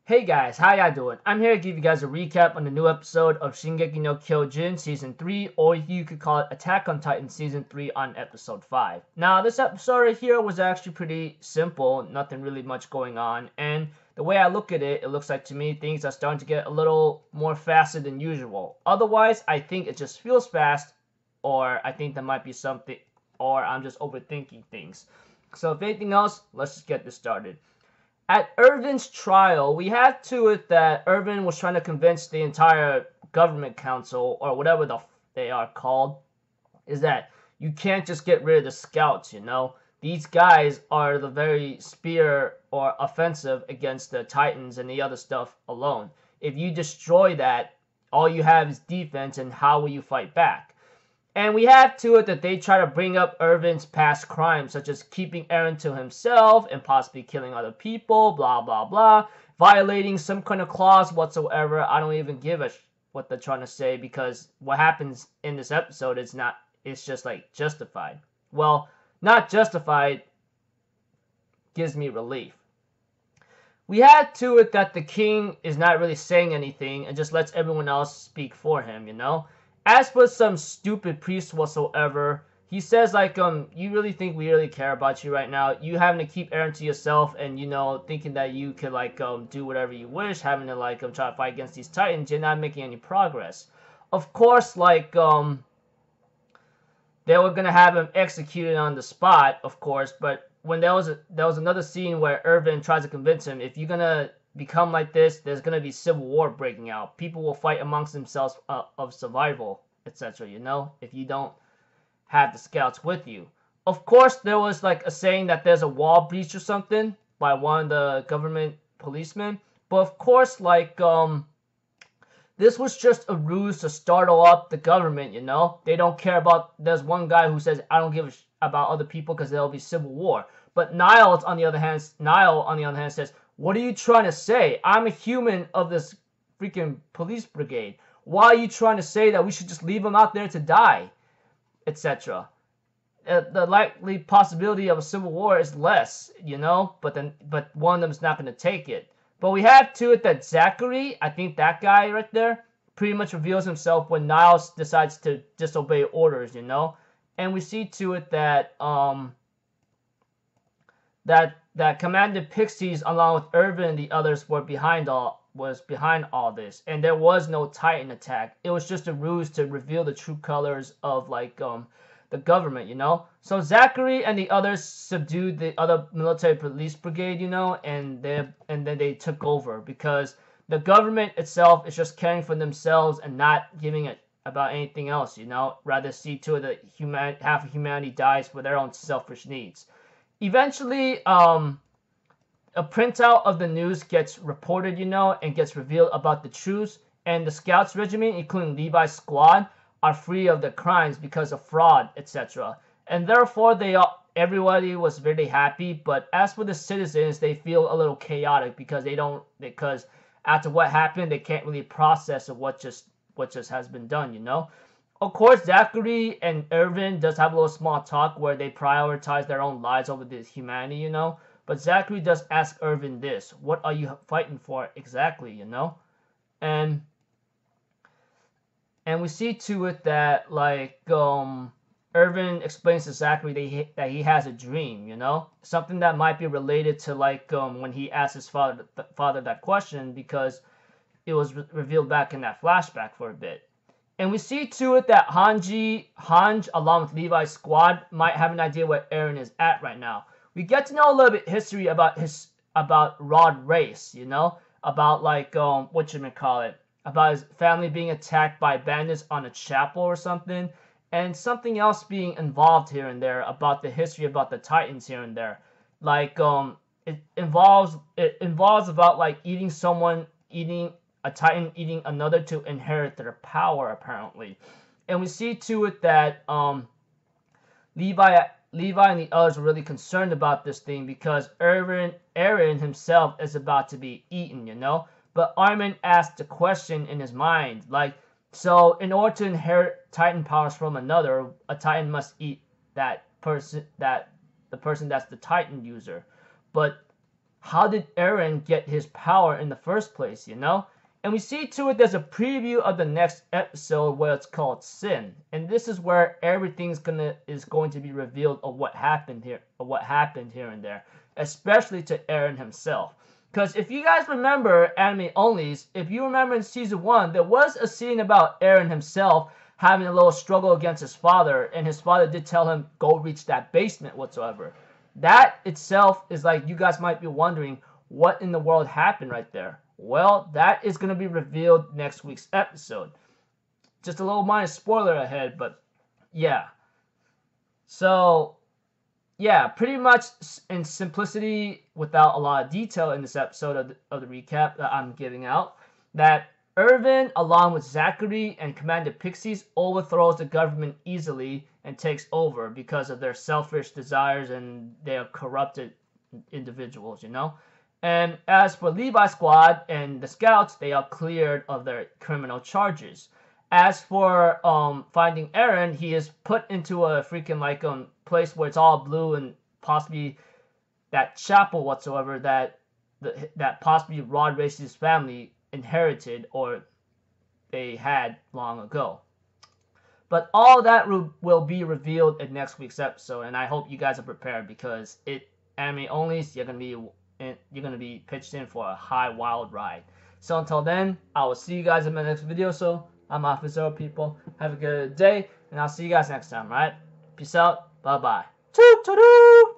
Hey guys, how y'all doing? I'm here to give you guys a recap on the new episode of Shingeki no Kyojin Season 3, or you could call it Attack on Titan Season 3 on Episode 5. Now, this episode right here was actually pretty simple, nothing really much going on, and the way I look at it, it looks like to me things are starting to get a little more faster than usual. Otherwise, I think it just feels fast, or I think there might be something, or I'm just overthinking things. So if anything else, let's just get this started. At Irving's trial, we had to it that Irving was trying to convince the entire government council, or whatever they are called, is that you can't just get rid of the scouts, you know? These guys are the very spear or offensive against the Titans and the other stuff alone. If you destroy that, all you have is defense, and how will you fight back? And we have to it that they try to bring up Irving's past crimes, such as keeping Eren to himself and possibly killing other people, blah, blah, blah, violating some kind of clause whatsoever. I don't even give a what they're trying to say, because what happens in this episode is not, it's just like justified. Well, not justified gives me relief. We had to it that the king is not really saying anything and just lets everyone else speak for him, you know? As for some stupid priest whatsoever, he says like, you really think we really care about you right now? You having to keep Eren to yourself and, you know, thinking that you could like, do whatever you wish, having to like, try to fight against these Titans, you're not making any progress. Of course, like, they were gonna have him executed on the spot, of course, but when there was another scene where Irving tries to convince him, if you're gonna become like this, there's gonna be civil war breaking out. People will fight amongst themselves of survival, etc. You know, if you don't have the scouts with you. Of course, there was like a saying that there's a wall breach or something by one of the government policemen. But of course, like this was just a ruse to startle up the government. You know, they don't care about. There's one guy who says, "I don't give a about other people because there'll be civil war." But Niall, on the other hand, says, "What are you trying to say? I'm a human of this freaking police brigade. Why are you trying to say that we should just leave them out there to die?" Etc. The likely possibility of a civil war is less, you know, but one of them's not going to take it. But we have to it that Zachary, I think that guy right there, pretty much reveals himself when Niles decides to disobey orders, you know? And we see to it that that Commander Pixies, along with Irvin and the others, was behind all this, and there was no Titan attack. It was just a ruse to reveal the true colors of like the government, you know. So Zachary and the others subdued the other military police brigade, you know, and then they took over because the government itself is just caring for themselves and not giving it about anything else, you know. Rather see to it that half of humanity dies for their own selfish needs. Eventually, a printout of the news gets reported, you know, and gets revealed about the truce, and the Scouts regiment, including Levi's squad, are free of the crimes because of fraud, etc. And therefore, everybody was really happy. But as for the citizens, they feel a little chaotic because because after what happened, they can't really process what just has been done, you know. Of course, Zachary and Irvin does have a little small talk where they prioritize their own lives over this humanity, you know. But Zachary does ask Irvin this: "What are you fighting for exactly?" You know, and we see to it that like Irvin explains to Zachary that he has a dream, you know, something that might be related to like when he asked his father that question, because it was revealed back in that flashback for a bit. And we see to it that Hanj, along with Levi's squad, might have an idea where Eren is at right now. We get to know a little bit history about Rod Race, you know, about like about his family being attacked by bandits on a chapel or something, and something else being involved here and there about the history about the Titans here and there. Like it involves about like eating a Titan eating another to inherit their power, apparently. And we see to it that Levi and the others were really concerned about this thing because Eren himself is about to be eaten, you know. But Armin asked a question in his mind, like, so in order to inherit Titan powers from another, a Titan must eat the person that's the Titan user. But how did Eren get his power in the first place, you know? And we see to it there's a preview of the next episode where it's called Sin. And this is where everything's is going to be revealed of what happened here and there, especially to Eren himself. Because if you guys remember anime onlys, if you remember in season 1, there was a scene about Eren himself having a little struggle against his father, and his father did tell him, go reach that basement whatsoever. That itself is like, you guys might be wondering, what in the world happened right there? Well, that is going to be revealed next week's episode. Just a little minor spoiler ahead, but yeah. So, yeah, pretty much in simplicity, without a lot of detail in this episode of the recap that I'm giving out, that Irving, along with Zachary and Commander Pixies, overthrows the government easily and takes over because of their selfish desires, and they are corrupted individuals, you know? And as for Levi's squad and the scouts, they are cleared of their criminal charges. As for finding Eren, he is put into a freaking like place where it's all blue, and possibly that chapel whatsoever that possibly Rod Race's family inherited or they had long ago. But all that will be revealed in next week's episode, and I hope you guys are prepared, because anime only, you're gonna be pitched in for a high wild ride. So until then, I will see you guys in my next video. So I'm Officer people. Have a good day, and I'll see you guys next time. Right? Peace out. Bye bye. Toot toot.